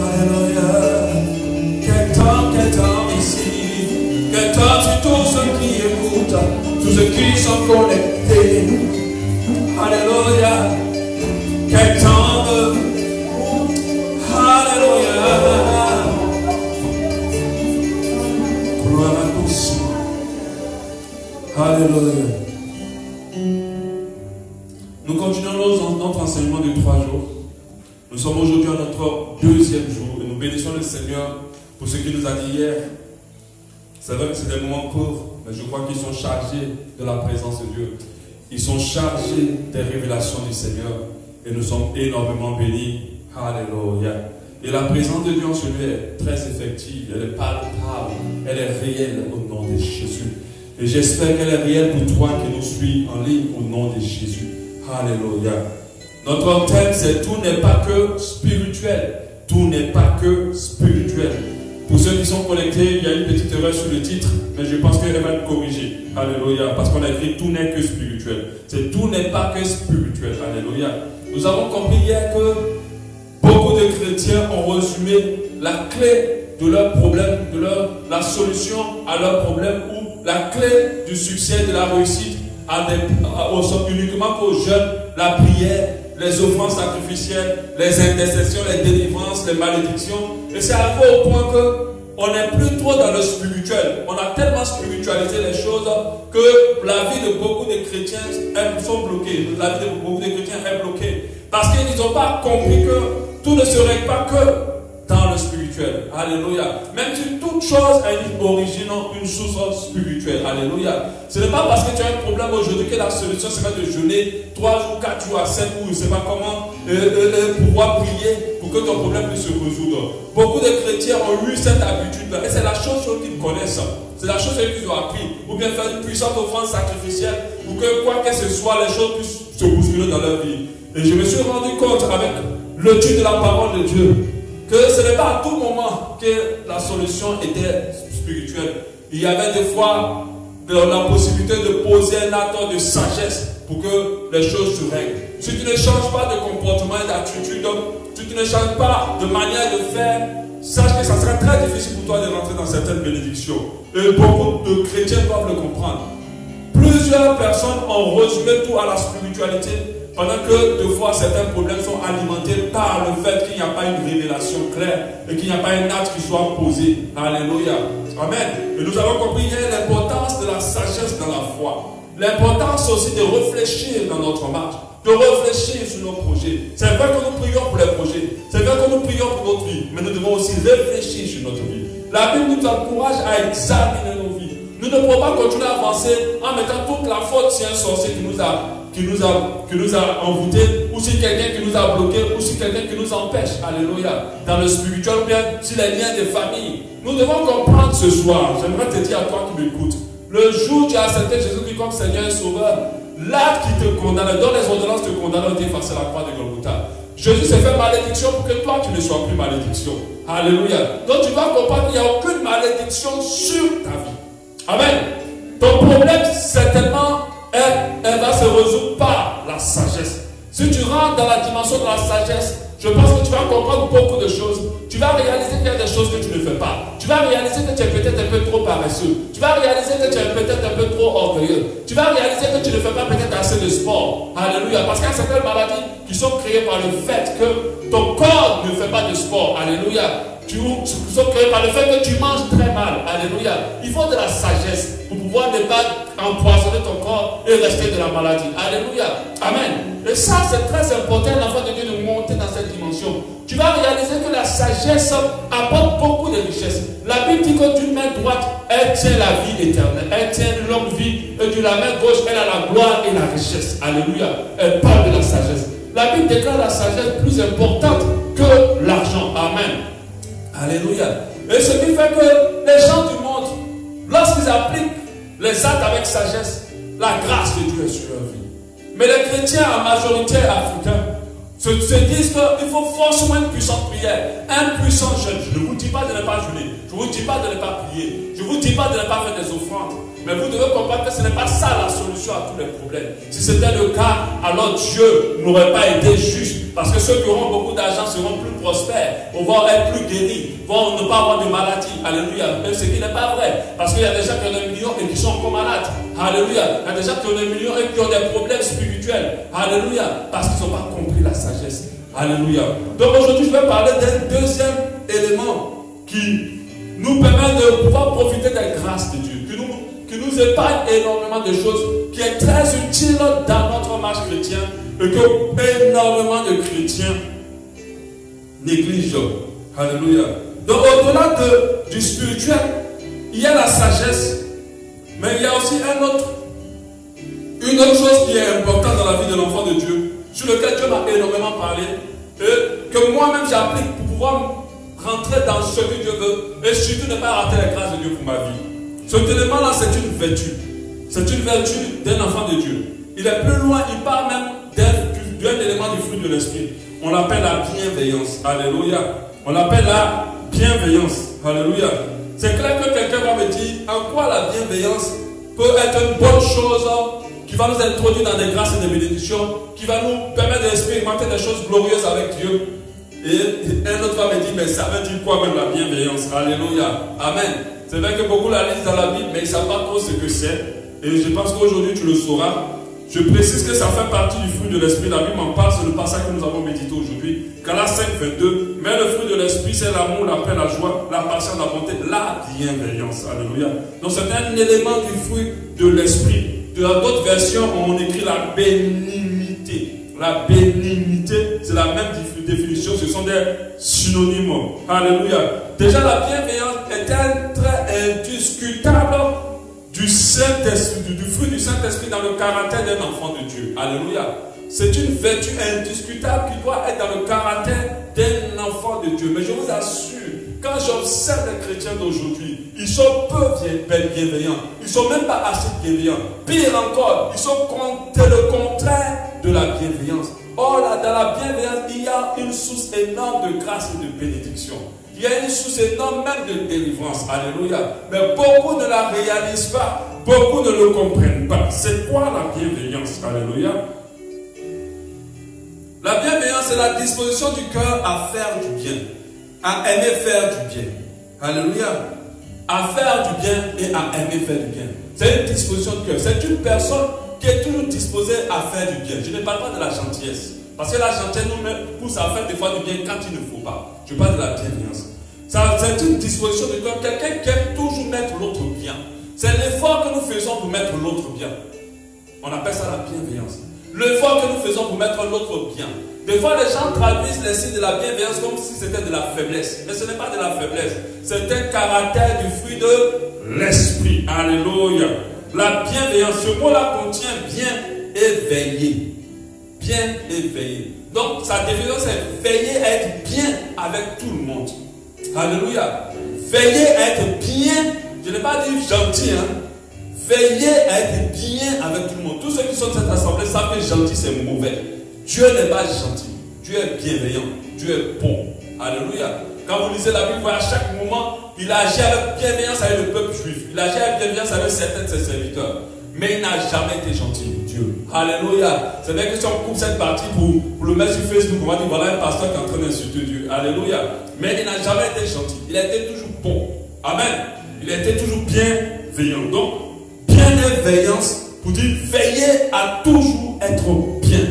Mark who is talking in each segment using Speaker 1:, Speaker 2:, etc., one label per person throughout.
Speaker 1: Alléluia. Quel temps ici. Quel temps sur tous ceux qui écoutent, tous ceux qui sont connectés. Alléluia. Quel temps de... Alléluia. Gloire à tous. Alléluia. Nous continuons notre enseignement de 3 jours. Nous sommes aujourd'hui à notre 2e jour et nous bénissons le Seigneur pour ce qu'il nous a dit hier. C'est vrai que c'est des moments courts, mais je crois qu'ils sont chargés de la présence de Dieu. Ils sont chargés des révélations du Seigneur et nous sommes énormément bénis. Alléluia. Et la présence de Dieu en celui est très effective, elle est palpable, elle est réelle au nom de Jésus. Et j'espère qu'elle est réelle pour toi qui nous suis en ligne au nom de Jésus. Alléluia. Notre thème c'est tout n'est pas que spirituel. Tout n'est pas que spirituel. Pour ceux qui sont connectés, il y a une petite erreur sur le titre, mais je pense qu'elle va être corrigée. Alléluia. Parce qu'on a écrit tout n'est que spirituel. C'est tout n'est pas que spirituel. Alléluia. Nous avons compris hier que beaucoup de chrétiens ont résumé la clé de leur problème, la solution à leur problème ou la clé du succès, de la réussite uniquement qu'aux jeunes, la prière, les offrandes sacrificielles, les intercessions, les délivrances, les malédictions. Et c'est arrivé au point qu'on n'est plus trop dans le spirituel. On a tellement spiritualisé les choses que la vie de beaucoup de chrétiens sont bloquées. La vie de beaucoup de chrétiens est bloquée. Parce qu'ils n'ont pas compris que tout ne se règle pas que dans le spirituel. Alléluia. Même si toute chose a une origine, une source spirituelle. Alléluia. Ce n'est pas parce que tu as un problème aujourd'hui que la solution serait de jeûner 3 jours, 4 jours à 7 ou je ne sais pas comment pouvoir prier pour que ton problème puisse se résoudre. Beaucoup de chrétiens ont eu cette habitude-là et c'est la chose qu'ils connaissent. C'est la chose qu'ils ont appris. Ou bien faire une puissante offrande sacrificielle ou que quoi que ce soit, les choses puissent se bousculer dans leur vie. Et je me suis rendu compte avec l'étude de la parole de Dieu que ce n'est pas à tout moment que la solution était spirituelle. Il y avait des fois la possibilité de poser un acte de sagesse pour que les choses se règlent. Si tu ne changes pas de comportement et d'attitude, si tu ne changes pas de manière de faire, sache que ça sera très difficile pour toi de rentrer dans certaines bénédictions. Et beaucoup de chrétiens doivent le comprendre. Plusieurs personnes ont résumé tout à la spiritualité, pendant que deux fois certains problèmes sont alimentés par le fait qu'il n'y a pas une révélation claire et qu'il n'y a pas un acte qui soit posé. Alléluia. Amen. Et nous avons compris hier l'importance de la sagesse dans la foi. L'importance aussi de réfléchir dans notre marche, de réfléchir sur nos projets. C'est vrai que nous prions pour les projets, c'est vrai que nous prions pour notre vie, mais nous devons aussi réfléchir sur notre vie. La Bible nous encourage à examiner nos vies. Nous ne pouvons pas continuer à avancer en mettant toute la faute sur un sorcier qui nous a envoûtés, ou si quelqu'un qui nous a bloqués, ou si quelqu'un qui nous empêche, alléluia, dans le spirituel, ou bien sur les liens de famille. Nous devons comprendre ce soir, j'aimerais te dire à toi qui m'écoutes, le jour où tu as accepté Jésus-Christ comme Seigneur et Sauveur, l'acte qui te condamne, dont les ordonnances te condamnent, ont été effacées à la croix de Golgotha. Jésus s'est fait malédiction pour que toi tu ne sois plus malédiction. Alléluia. Donc tu dois comprendre qu'il n'y a aucune malédiction sur ta vie. Amen. Ton problème, certainement, elle va se résoudre par la sagesse. Si tu rentres dans la dimension de la sagesse, je pense que tu vas comprendre beaucoup de choses. Tu vas réaliser qu'il y a des choses que tu ne fais pas. Tu vas réaliser que tu es peut-être un peu trop paresseux. Tu vas réaliser que tu es peut-être un peu trop orgueilleux. Tu vas réaliser que tu ne fais pas peut-être assez de sport. Alléluia. Parce qu'il y a certaines maladies qui sont créées par le fait que ton corps ne fait pas de sport. Alléluia. Qui sont créées par le fait que tu manges très mal. Alléluia. Il faut de la sagesse pour pouvoir ne pas empoisonner ton corps et rester de la maladie. Alléluia. Amen. Et ça, c'est très important, l'enfant de Dieu, de monter dans cette dimension. Tu vas réaliser que la sagesse apporte beaucoup de richesses. La Bible dit que d'une main droite, elle tient la vie éternelle. Elle tient une longue vie. Et de la main gauche, elle a la gloire et la richesse. Alléluia. Elle parle de la sagesse. La Bible déclare la sagesse plus importante que l'argent. Amen. Alléluia. Et ce qui fait que les gens du monde, lorsqu'ils appliquent les actes avec sagesse, la grâce de Dieu est sur leur vie. Mais les chrétiens en majorité africains se disent qu'il faut forcément une puissante prière, un puissant jeûne. Je ne vous dis pas de ne pas jeûner, je ne vous dis pas de ne pas prier, je ne vous dis pas de ne pas faire des offrandes. Mais vous devez comprendre que ce n'est pas ça la solution à tous les problèmes. Si c'était le cas, alors Dieu n'aurait pas été juste. Parce que ceux qui auront beaucoup d'argent seront plus prospères, vont être plus guéris, vont ne pas avoir de maladie. Alléluia. Mais ce qui n'est pas vrai. Parce qu'il y a des gens qui ont des millions et qui sont encore malades. Alléluia. Il y a des gens qui ont des millions et qui ont des problèmes spirituels. Alléluia. Parce qu'ils n'ont pas compris la sagesse. Alléluia. Donc aujourd'hui, je vais parler d'un deuxième élément qui nous permet de pouvoir profiter des grâces de Dieu, qui nous épargne énormément de choses, qui est très utile dans notre marche chrétienne et que énormément de chrétiens négligent. Alléluia. Donc au-delà du spirituel, il y a la sagesse, mais il y a aussi une autre chose qui est importante dans la vie de l'enfant de Dieu, sur lequel Dieu m'a énormément parlé, et que moi-même j'applique pour pouvoir rentrer dans ce que Dieu veut, et surtout ne pas rater la grâce de Dieu pour ma vie. Cet élément-là, c'est une vertu. C'est une vertu d'un enfant de Dieu. Il est plus loin, il parle même d'un élément du fruit de l'esprit. On l'appelle la bienveillance. Alléluia. On l'appelle la bienveillance. Alléluia. C'est clair que quelqu'un va me dire en quoi la bienveillance peut être une bonne chose qui va nous introduire dans des grâces et des bénédictions, qui va nous permettre d'expérimenter des choses glorieuses avec Dieu. Et un autre va me dire, mais ça veut dire quoi même la bienveillance? Alléluia. Amen. C'est vrai que beaucoup la lisent dans la Bible, mais ils ne savent pas trop ce que c'est. Et je pense qu'aujourd'hui tu le sauras. Je précise que ça fait partie du fruit de l'esprit. La Bible m'en parle, c'est le passage que nous avons médité aujourd'hui. Galates 5, 22. Mais le fruit de l'esprit, c'est l'amour, la paix, la joie, la patience, la bonté, la bienveillance. Alléluia. Donc c'est un élément du fruit de l'esprit. Dans d'autres versions, on écrit la bénignité. La bénignité, c'est la même définition, ce sont des synonymes. Alléluia. Déjà, la bienveillance est un trait indiscutable du Saint-Esprit, du fruit du Saint-Esprit dans le caractère d'un enfant de Dieu. Alléluia. C'est une vertu indiscutable qui doit être dans le caractère d'un enfant de Dieu. Mais je vous assure, quand j'observe les chrétiens d'aujourd'hui, ils sont peu bienveillants. Ils ne sont même pas assez bienveillants. Pire encore, ils sont le contraire de la bienveillance. Or, là, dans la bienveillance, il y a une source énorme de grâce et de bénédiction. Il y a une source énorme même de délivrance. Alléluia. Mais beaucoup ne la réalisent pas. Beaucoup ne le comprennent pas. C'est quoi la bienveillance? Alléluia. La bienveillance, c'est la disposition du cœur à faire du bien. À aimer faire du bien. Alléluia. À faire du bien et à aimer faire du bien. C'est une disposition du cœur. C'est une personne qui est toujours disposée à faire du bien. Je ne parle pas de la gentillesse. Parce que la gentillesse nous pousse à faire des fois du bien quand il ne faut pas. Je parle de la bienveillance. C'est une disposition du cœur. Quelqu'un qui aime toujours mettre l'autre bien. C'est l'effort que nous faisons pour mettre l'autre bien. On appelle ça la bienveillance. L'effort que nous faisons pour mettre l'autre bien. Des fois, les gens traduisent les signes de la bienveillance comme si c'était de la faiblesse. Mais ce n'est pas de la faiblesse. C'est un caractère du fruit de l'esprit. Alléluia. La bienveillance, ce mot-là contient bien et veiller. Bien et veiller. Donc, sa définition, c'est veiller à être bien avec tout le monde. Alléluia. Veiller à être bien, je n'ai pas dit gentil, hein. Veiller à être bien avec tout le monde. Tous ceux qui sont dans cette assemblée savent que gentil, c'est mauvais. Dieu n'est pas gentil. Dieu est bienveillant. Dieu est bon. Alléluia. Quand vous lisez la Bible, à chaque moment, il agit avec bienveillance avec le peuple juif. Il agit avec bienveillance avec certains de ses serviteurs. Mais il n'a jamais été gentil, Dieu. Alléluia. C'est vrai que si on coupe cette partie pour le mettre sur Facebook, on va dire voilà un pasteur qui est en train d'insulter Dieu. Alléluia. Mais il n'a jamais été gentil. Il a été toujours bon. Amen. Il a été toujours bienveillant. Donc, bienveillance pour dire veiller à toujours être bien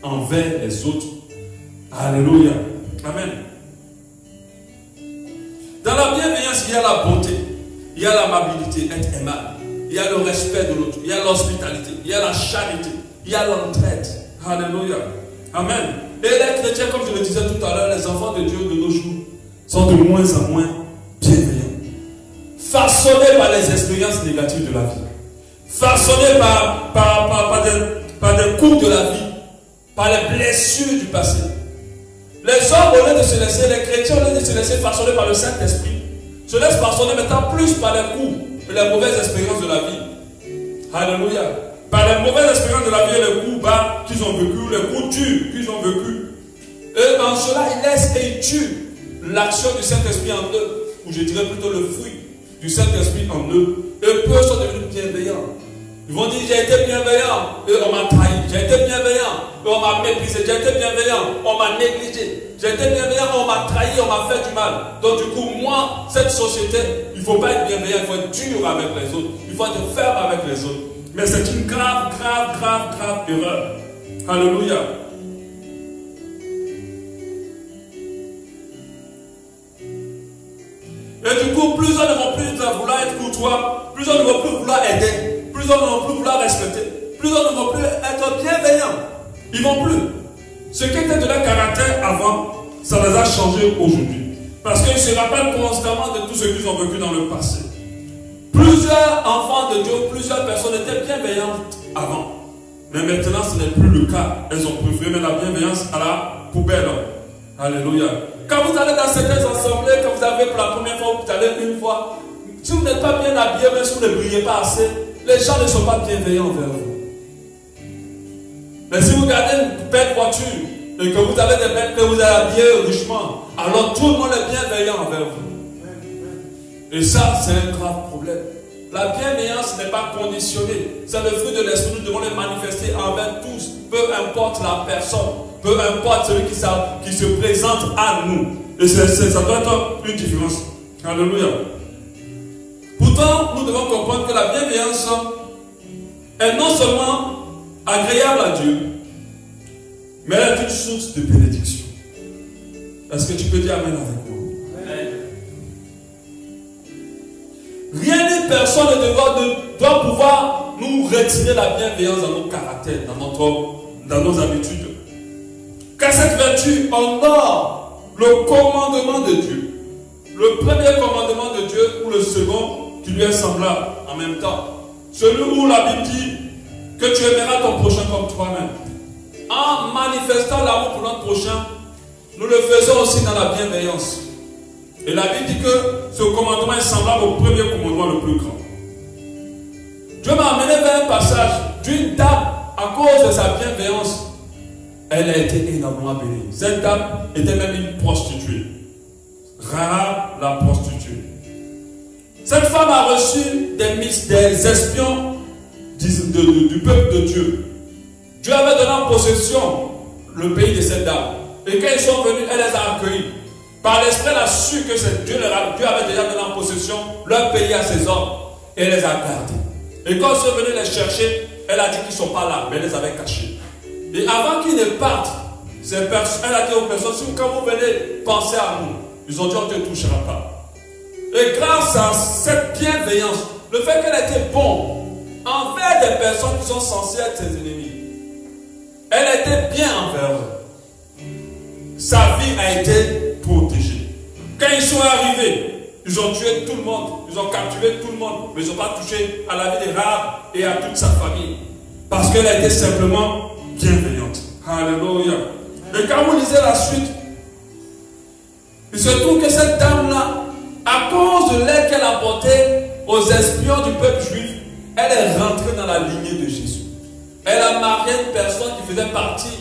Speaker 1: envers les autres. Alléluia. Amen. Dans la bienveillance, il y a la bonté, il y a l'amabilité, être aimable, il y a le respect de l'autre, il y a l'hospitalité, il y a la charité, il y a l'entraide. Alléluia. Amen. Et les chrétiens, comme je le disais tout à l'heure, les enfants de Dieu de nos jours sont de moins en moins bienveillants. Façonnés par les expériences négatives de la vie. Façonnés par des coups de la vie, par les blessures du passé. Les hommes, au lieu de se laisser, les chrétiens, au lieu de se laisser façonner par le Saint-Esprit, se laissent façonner maintenant plus par les coups et les mauvaises expériences de la vie. Alléluia. Par les mauvaises expériences de la vie et les coups bas qu'ils ont vécu, les coups durs qu'ils ont vécu. Et en cela, ils laissent et ils tuent l'action du Saint-Esprit en eux, ou je dirais plutôt le fruit du Saint-Esprit en eux. Et peu sont devenus bienveillants. Ils vont dire, j'ai été bienveillant, et on m'a trahi. J'ai été bienveillant, on m'a méprisé. J'ai été bienveillant, on m'a négligé. J'ai été bienveillant, on m'a trahi, on m'a fait du mal. Donc du coup, moi, cette société, il ne faut pas être bienveillant, il faut être dur avec les autres. Il faut être ferme avec les autres. Mais c'est une grave erreur. Alléluia. Et du coup, plusieurs ne vont plus vouloir être courtois, plusieurs ne vont plus vouloir aider, plusieurs ne vont plus vouloir respecter, plusieurs ne vont plus être bienveillants. Ils ne vont plus. Ce qui était de leur caractère avant, ça les a changés aujourd'hui. Parce qu'ils se rappellent constamment de tout ce qu'ils ont vécu dans le passé. Plusieurs enfants de Dieu, plusieurs personnes étaient bienveillantes avant. Mais maintenant, ce n'est plus le cas. Elles ont préféré mettre la bienveillance à la poubelle. Alléluia. Quand vous allez dans certaines assemblées, quand vous avez pour la première fois, vous allez une fois, si vous n'êtes pas bien habillé, même si vous ne brillez pas assez, les gens ne sont pas bienveillants envers vous. Mais si vous gardez une belle voiture et que vous avez des belles que vous êtes habillés richement, alors tout le monde est bienveillant envers vous. Et ça, c'est un grave problème. La bienveillance n'est pas conditionnée. C'est le fruit de l'esprit. Nous devons les manifester envers tous. Peu importe la personne. Peu importe celui qui se présente à nous. Et ça doit être une différence. Alléluia. Pourtant, nous devons comprendre que la bienveillance est non seulement agréable à Dieu, mais elle est une source de bénédiction. Est-ce que tu peux dire Amen avec moi? Rien ni personne ne doit pouvoir nous retirer la bienveillance dans nos caractères, dans nos habitudes. Car cette vertu honore le commandement de Dieu. Le premier commandement de Dieu ou le second qui lui est semblable en même temps. Celui où la Bible dit que tu aimeras ton prochain comme toi-même. En manifestant l'amour pour notre prochain, nous le faisons aussi dans la bienveillance. Et la Bible dit que ce commandement est semblable au premier commandement le plus grand. Dieu m'a amené vers un passage d'une dame, à cause de sa bienveillance, elle a été énormément bénie. Cette dame était même une prostituée. Rahab la prostituée. Cette femme a reçu des espions du peuple de Dieu. Dieu avait donné en possession le pays de cette dame. Et quand ils sont venus, elle les a accueillis. Par l'esprit, elle a su que Dieu avait déjà donné en possession leur pays à ses hommes. Et elle les a gardés. Et quand ils sont venus les chercher, elle a dit qu'ils ne sont pas là, mais elle les avait cachés. Et avant qu'ils ne partent, elle a dit aux personnes, si quand vous venez, pensez à nous. Ils ont dit, on ne te touchera pas. Et grâce à cette bienveillance, le fait qu'elle était bonne envers des personnes qui sont censées être ses ennemis, elle était bien envers eux. Sa vie a été protégée. Quand ils sont arrivés, ils ont tué tout le monde, ils ont capturé tout le monde, mais ils n'ont pas touché à la vie de Rahab et à toute sa famille. Parce qu'elle a été simplement bienveillante. Alléluia. Et quand vous lisez la suite, il se trouve que cette dame-là, à cause de l'aide qu'elle apportait aux espions du peuple juif, elle est rentrée dans la lignée de Jésus. Elle a marié une personne qui faisait partie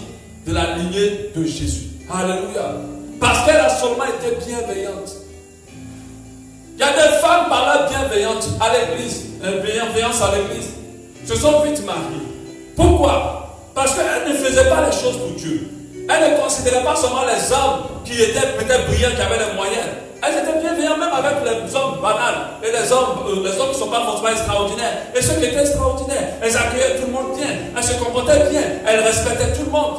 Speaker 1: de la lignée de Jésus. Alléluia. Parce qu'elle a seulement été bienveillante. Il y a des femmes par là bienveillantes à l'église, bienveillance à l'église, se sont vite mariées. Pourquoi? Parce qu'elles ne faisaient pas les choses pour Dieu. Elles ne considéraient pas seulement les hommes qui étaient peut-être brillants, qui avaient les moyens. Elles étaient bienveillantes même avec les hommes banals et les hommes qui ne sont pas forcément extraordinaires. Et ceux qui étaient extraordinaires, elles accueillaient tout le monde bien, elles se comportaient bien, elles respectaient tout le monde.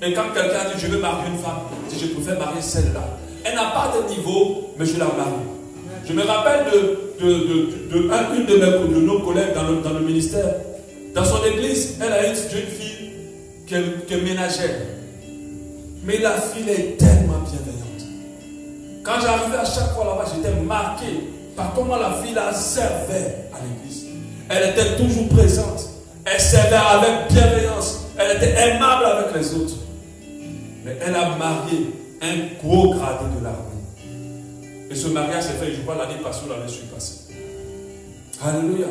Speaker 1: Et quand quelqu'un dit je veux marier une femme, dit je préfère marier celle-là. Elle n'a pas de niveau, mais je la marie. Je me rappelle une de nos collègues dans le ministère. Dans son église, elle a une jeune fille qui est ménagère. Mais la fille est tellement bienveillante. Quand j'arrivais à chaque fois là-bas, j'étais marqué par comment la fille la servait à l'église. Elle était toujours présente. Elle servait avec bienveillance. Elle était aimable avec les autres. Mais elle a marié un gros gradé de l'armée. Et ce mariage s'est fait, je crois, l'année passée ou l'année passée. Alléluia.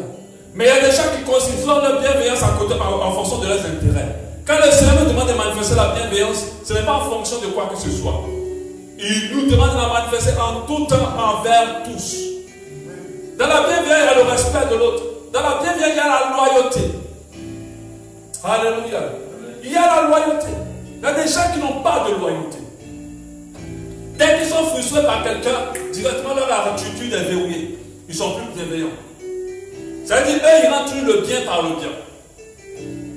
Speaker 1: Mais il y a des gens qui considèrent leur bienveillance en fonction de leurs intérêts. Quand le Seigneur nous demande de manifester la bienveillance, ce n'est pas en fonction de quoi que ce soit. Il nous demande de la manifester en tout temps envers tous. Dans la bienveillance, il y a le respect de l'autre. Dans la bienveillance, il y a la loyauté. Alléluia. Il
Speaker 2: Il y a la loyauté. Il y a des gens qui n'ont pas de loyauté. Dès qu'ils sont frustrés par quelqu'un, directement leur attitude est verrouillée. Ils ne sont plus bienveillants. C'est-à-dire, eux, ils rendent le bien par le bien.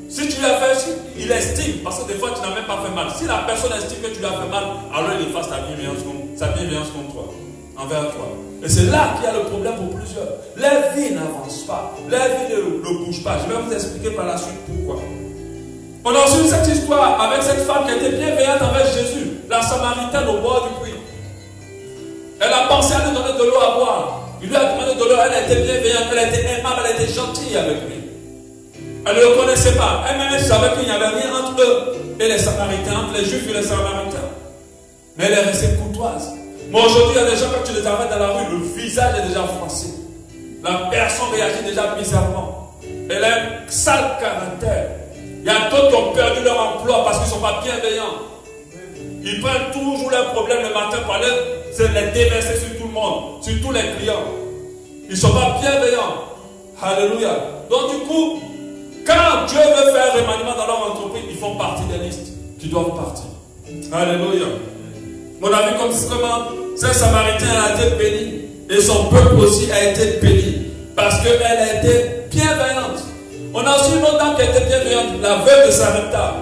Speaker 2: Si tu lui as fait, il estime, parce que des fois tu n'as même pas fait mal. Si la personne estime que tu lui as fait mal, alors il efface sa bienveillance contre toi, envers toi. Et c'est là qu'il y a le problème pour plusieurs. Leur vie n'avance pas, leur vie ne bouge pas. Je vais vous expliquer par la suite pourquoi. On a reçu cette histoire avec cette femme qui était bienveillante envers Jésus, la Samaritaine au bord du puits. Elle a pensé à lui donner de l'eau à boire. Il lui a demandé de l'eau, elle était bienveillante, elle était aimable, elle était gentille avec lui. Elle ne le connaissait pas. Elle-même savait qu'il n'y avait rien entre eux et les Samaritains, entre les Juifs et les Samaritains. Mais elle est restée courtoise. Mais aujourd'hui, il y a des gens, quand tu les arrêtes dans la rue, le visage est déjà froissé. La personne réagit déjà bizarrement. Elle a un sale caractère. Il y a d'autres qui ont perdu leur emploi parce qu'ils ne sont pas bienveillants. Ils prennent toujours leurs problèmes le matin pour aller les déverser sur tout le monde, sur tous les clients. Ils ne sont pas bienveillants. Alléluia. Donc du coup, quand Dieu veut faire un remaniement dans leur entreprise, ils font partie des listes qui doivent partir. Alléluia. On a vu comment ce Samaritain a été béni et son peuple aussi a été béni parce qu'elle a été bienveillante. On a aussi une autre dame qui a été bienveillante, la veuve de Sarepta.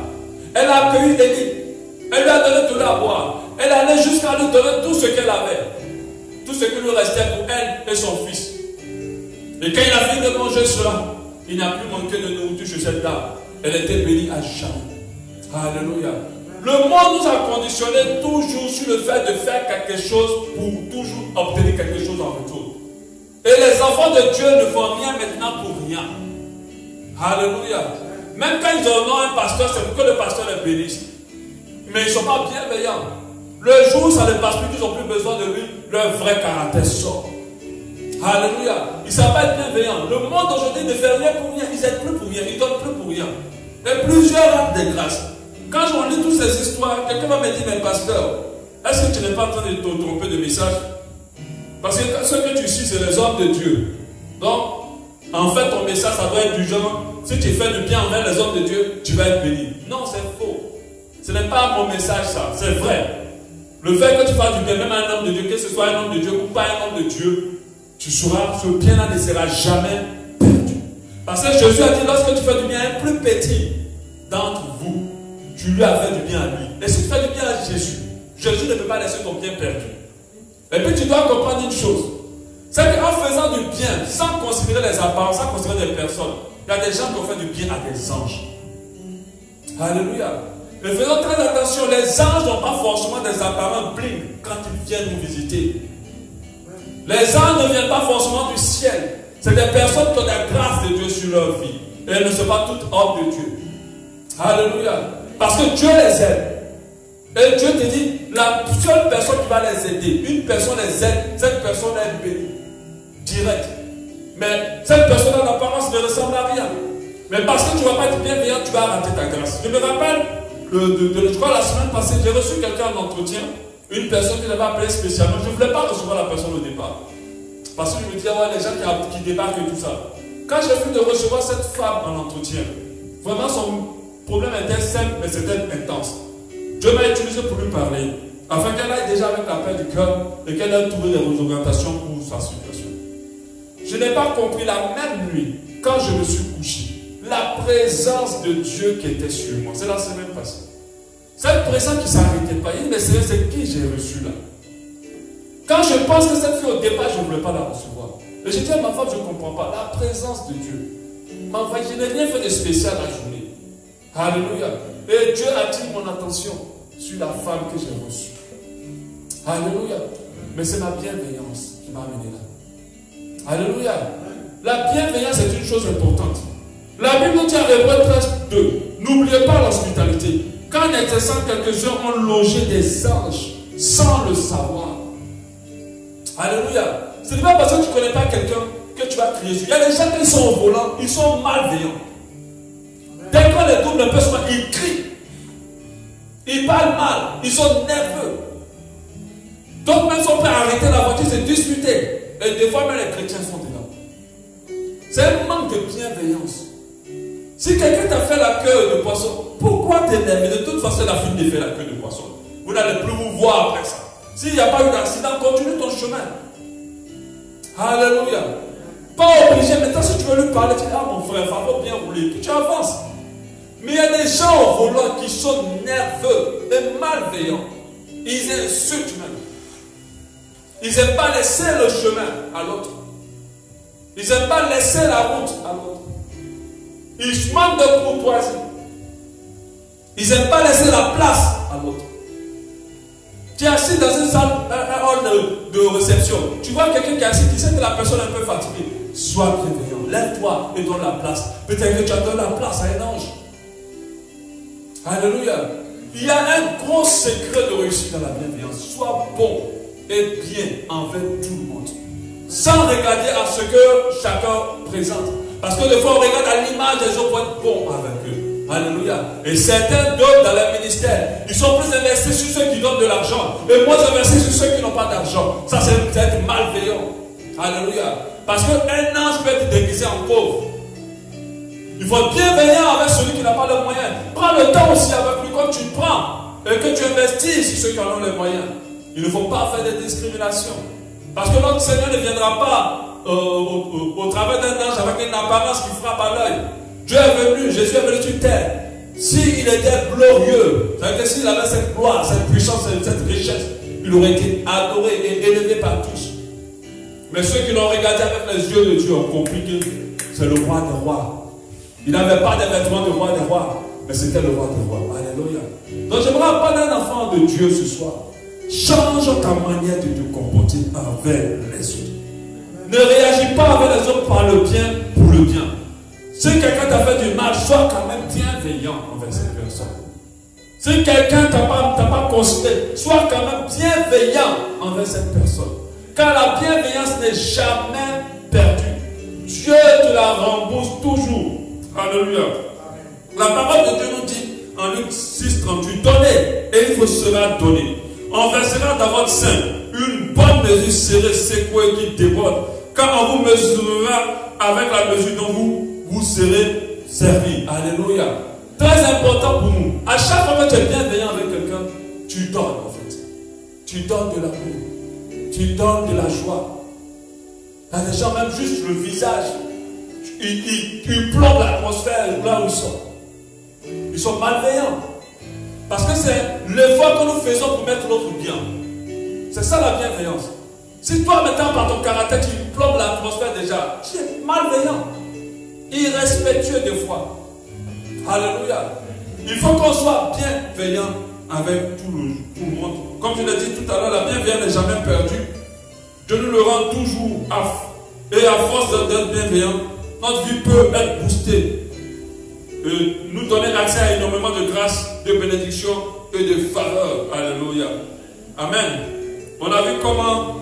Speaker 2: Elle a accueilli Élie. Elle lui a donné de l'eau à boire. Elle allait jusqu'à lui donner tout ce qu'elle avait. Tout ce qui lui restait pour elle et son fils. Et quand il a fini de manger cela, il n'a plus manqué de nourriture chez cette dame. Elle était bénie à jamais. Alléluia. Le monde nous a conditionné toujours sur le fait de faire quelque chose pour toujours obtenir quelque chose en retour. Et les enfants de Dieu ne font rien maintenant pour rien. Alléluia. Même quand ils ont un pasteur, c'est pour que le pasteur les bénisse. Mais ils ne sont pas bienveillants. Le jour où ça ne passe plus, ils n'ont plus besoin de lui, leur vrai caractère sort. Alléluia. Ils ne savent pas être bienveillants. Le monde aujourd'hui ne fait rien pour rien. Ils n'aident plus pour rien. Ils ne donnent plus pour rien. Et plusieurs rendent des grâces. Quand je lis toutes ces histoires, quelqu'un va me dire, mais pasteur, est-ce que tu n'es pas en train de te tromper de message? Parce que ce que tu suis, c'est les hommes de Dieu. Donc, en fait, ton message, ça doit être du genre, si tu fais du bien envers les hommes de Dieu, tu vas être béni. Non, c'est faux. Ce n'est pas mon message, ça. C'est vrai. Le fait que tu fasses du bien, même à un homme de Dieu, que ce soit un homme de Dieu ou pas un homme de Dieu, tu sauras, ce bien-là ne sera jamais perdu. Parce que Jésus a dit, lorsque tu fais du bien à un plus petit d'entre vous, tu lui as fait du bien à lui. Et si tu fais du bien à Jésus, Jésus ne peut pas laisser ton bien perdu. Et puis tu dois comprendre une chose. C'est qu'en faisant du bien, sans considérer les apparences, sans considérer les personnes, il y a des gens qui ont fait du bien à des anges. Alléluia. Mais faisons très attention, les anges n'ont pas forcément des apparents bling quand ils viennent nous visiter. Les anges ne viennent pas forcément du ciel. C'est des personnes qui ont la grâce de Dieu sur leur vie. Et elles ne sont pas toutes hors de Dieu. Alléluia. Parce que Dieu les aime. Et Dieu te dit, la seule personne qui va les aider, une personne les aide, cette personne est bénie. Direct. Mais cette personne en apparence ne ressemble à rien. Mais parce que tu ne vas pas être bienveillant, tu vas rater ta grâce. Je me rappelle, je crois la semaine passée, j'ai reçu quelqu'un en entretien, une personne qui m'avait appelé spécialement. Je ne voulais pas recevoir la personne au départ. Parce que je me disais, ouais, les gens qui débarquent et tout ça. Quand j'ai fini de recevoir cette femme en entretien, vraiment son problème était simple, mais c'était intense. Dieu m'a utilisé pour lui parler, afin qu'elle aille déjà avec la paix du cœur et qu'elle ait trouvé des orientations pour sa situation. Je n'ai pas compris la même nuit, quand je me suis couché, la présence de Dieu qui était sur moi. C'est la semaine passée. Cette présence qui ne s'arrêtait pas. Il me disait, c'est qui j'ai reçu là? Quand je pense que cette fille au départ, je ne voulais pas la recevoir. Et j'ai dit à ma femme, je ne comprends pas. La présence de Dieu. Je n'ai rien fait de spécial la journée. Alléluia. Et Dieu attire mon attention sur la femme que j'ai reçue. Alléluia. Mais c'est ma bienveillance qui m'a amené là. Alléluia. La bienveillance est une chose importante. La Bible nous dit en Hébreux 13:2, n'oubliez pas l'hospitalité. Quand en exerçant quelques-uns ont logé des anges sans le savoir. Alléluia. Ce n'est pas parce que tu ne connais pas quelqu'un que tu vas crier sur. Il y a des gens qui sont au volant, ils sont malveillants. Dès qu'on les double un peu souvent, ils crient. Ils parlent mal, ils sont nerveux. D'autres même sont prêts à arrêter la voiture, se disputer. Et des fois même les chrétiens sont dedans. C'est un manque de bienveillance. Si quelqu'un t'a fait la queue de poisson, pourquoi t'énerver? De toute façon, la fille te fait la queue de poisson. Vous n'allez plus vous voir après ça. S'il n'y a pas eu d'accident, continue ton chemin. Alléluia. Pas obligé. Maintenant, si tu veux lui parler, tu dis, ah mon frère, il faut bien rouler. Puis tu avances. Mais il y a des gens au volant qui sont nerveux et malveillants. Ils insultent même. Ils n'aiment pas laisser le chemin à l'autre. Ils n'aiment pas laisser la route à l'autre. Ils manquent de courtoisie. Ils n'aiment pas laisser la place à l'autre. Tu es assis dans une salle, un hall de réception. Tu vois quelqu'un qui est assis, tu sais que la personne est un peu fatiguée. Sois bienveillant, lève-toi et donne la place. Peut-être que tu as donné la place à un ange. Alléluia. Il y a un gros secret de réussite dans la bienveillance. Sois bon et bien envers tout le monde. Sans regarder à ce que chacun présente. Parce que des fois on regarde à l'image des autres pour être bon avec eux. Alléluia. Et certains donnent dans leur ministère. Ils sont plus investis sur ceux qui donnent de l'argent. Et moins investis sur ceux qui n'ont pas d'argent. Ça c'est être malveillant. Alléluia. Parce qu'un ange peut être déguisé en pauvre. Il faut être bienveillant avec celui qui n'a pas les moyens. Prends le temps aussi avec lui comme tu prends. Et que tu investis sur ceux qui en ont les moyens. Il ne faut pas faire de discrimination. Parce que notre Seigneur ne viendra pas au travers d'un ange avec une apparence qui frappe à l'œil. Dieu est venu, Jésus est venu sur terre. S'il était glorieux, c'est-à-dire que s'il avait cette gloire, cette puissance, cette richesse, il aurait été adoré et élevé par tous. Mais ceux qui l'ont regardé avec les yeux de Dieu ont compris que c'est le roi des rois. Il n'avait pas de vêtements de roi des rois, mais c'était le roi des rois. Alléluia. Donc j'aimerais parler d'un enfant de Dieu ce soir. Change ta manière de te comporter envers les autres. Ne réagis pas avec les autres par le bien pour le bien. Si quelqu'un t'a fait du mal, sois quand même bienveillant envers cette personne. Si quelqu'un t'a pas considéré, sois quand même bienveillant envers cette personne. Car la bienveillance n'est jamais perdue. Dieu te la rembourse toujours. Alléluia. La parole de Dieu nous dit en Luc 6:38, donnez et il vous sera donné. On versera dans votre sein une bonne mesure serrée, secouée qui déborde. Car on vous mesurera avec la mesure dont vous serez servi. Alléluia. Très important pour nous. À chaque fois que tu es bienveillant avec quelqu'un, tu donnes en fait. Tu donnes de l'amour. Tu donnes de la joie. Il y a des gens, même juste le visage, ils plombent l'atmosphère là où ils sont. Ils sont malveillants. Parce que c'est l'effort que nous faisons pour mettre l'autre bien. C'est ça la bienveillance. Si toi, maintenant, par ton caractère, tu plombes l'atmosphère déjà, tu es malveillant. Irrespectueux des fois. Alléluia. Il faut qu'on soit bienveillant avec tout le monde. Comme je l'ai dit tout à l'heure, la bienveillance n'est jamais perdue. Dieu nous le rend toujours. Et à force d'être bienveillant, notre vie peut être boostée. Nous donner accès à énormément de grâce, de bénédiction et de faveur. Alléluia. Amen. On a vu comment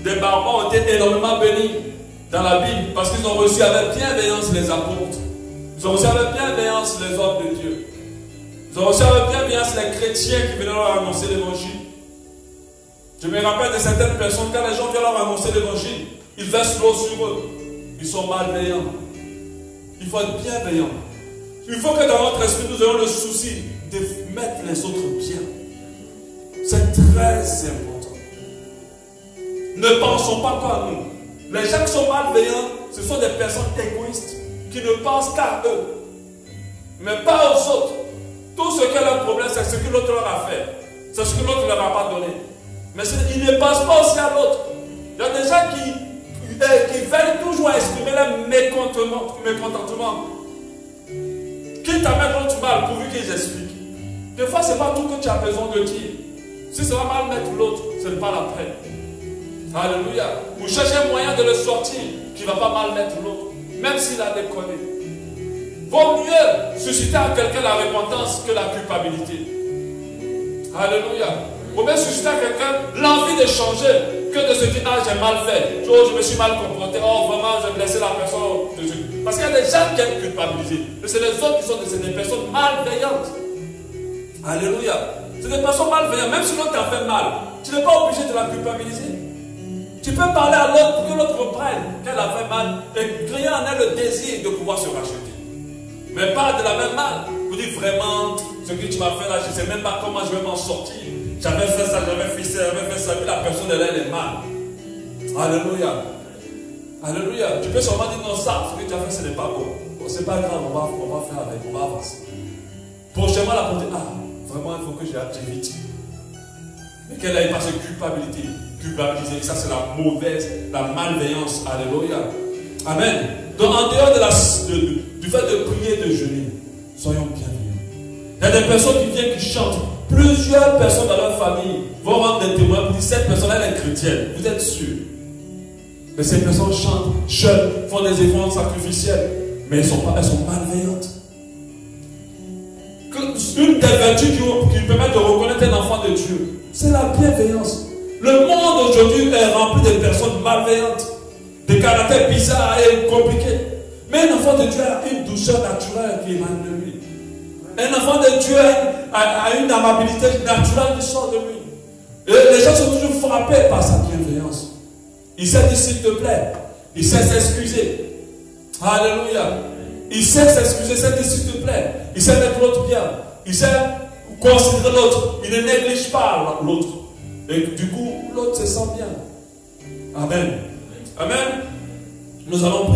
Speaker 2: des barbares ont été énormément bénis dans la Bible parce qu'ils ont reçu avec bienveillance les apôtres. Ils ont reçu avec bienveillance les hommes de Dieu. Ils ont reçu avec bienveillance les chrétiens qui venaient leur annoncer l'évangile. Je me rappelle de certaines personnes, quand les gens viennent leur annoncer l'évangile, ils versent l'eau sur eux. Ils sont malveillants. Il faut être bienveillant. Il faut que dans notre esprit, nous ayons le souci de mettre les autres bien. C'est très important. Ne pensons pas qu'à nous. Les gens qui sont malveillants, ce sont des personnes égoïstes qui ne pensent qu'à eux, mais pas aux autres. Tout ce qui est leur problème, c'est ce que l'autre leur a fait. C'est ce que l'autre ne leur a pas donné. Mais ils ne pensent pas aussi à l'autre. Il y a des gens qui veulent toujours exprimer leur mécontentement. Qui t'amène l'autre mal pourvu qu'ils expliquent. Des fois, ce n'est pas tout que tu as besoin de dire. Si ça va mal mettre l'autre, ce n'est pas la peine. Alléluia. Vous cherchez un moyen de le sortir qui ne va pas mal mettre l'autre, même s'il a déconné. Vaut mieux susciter à quelqu'un la repentance que la culpabilité. Alléluia. Vaut mieux susciter à quelqu'un l'envie de changer que de se dire, ah, j'ai mal fait. Oh, je me suis mal comporté. Oh, vraiment, j'ai blessé la personne. Parce qu'il y a des gens qui aiment culpabiliser. Mais c'est les autres qui sont des personnes malveillantes. Alléluia. C'est des personnes malveillantes. Même si l'autre t'a fait mal, tu n'es pas obligé de la culpabiliser. Tu peux parler à l'autre pour que l'autre comprenne qu'elle a fait mal et créer en elle le désir de pouvoir se racheter. mais pas de la même mal. Vous dites vraiment, ce que tu m'as fait là, je ne sais même pas comment je vais m'en sortir. J'avais fait ça, j'avais fait ça, j'avais fait ça, puis la personne elle est mal. Alléluia. Alléluia. Tu peux seulement dire non, ça, ce que tu as fait, ce n'est pas bon. Bon, c'est pas grave, on va faire avec, on va avancer. Prochainement, la personne dit, ah, vraiment, il faut que j'évite. Mais qu'elle n'ait pas cette culpabilité. Culpabiliser, ça c'est la mauvaise, la malveillance. Alléluia. Amen. Donc en dehors du fait de prier et de jeûner, soyons bienveillants. Il y a des personnes qui viennent, qui chantent. Plusieurs personnes dans leur famille vont rendre des témoins pour dire cette personne elle est chrétienne. Vous êtes sûr? Mais ces personnes chantent, jeûnent, font des efforts sacrificiels, mais elles sont malveillantes. Une des vertus qui permet de reconnaître un enfant de Dieu, c'est la bienveillance. Le monde aujourd'hui est rempli de personnes malveillantes, de caractères bizarres et compliqués. Mais un enfant de Dieu a une douceur naturelle qui émane de lui. Un enfant de Dieu a une amabilité naturelle qui sort de lui. Et les gens sont toujours frappés par sa bienveillance. Il sait dire s'il te plaît. Il sait s'excuser. Alléluia. Il sait s'excuser, il sait dire s'il te plaît. Il sait mettre l'autre bien. Il sait considérer l'autre. Il ne néglige pas l'autre. Et du coup, l'autre se sent bien. Amen. Amen. Nous allons prier.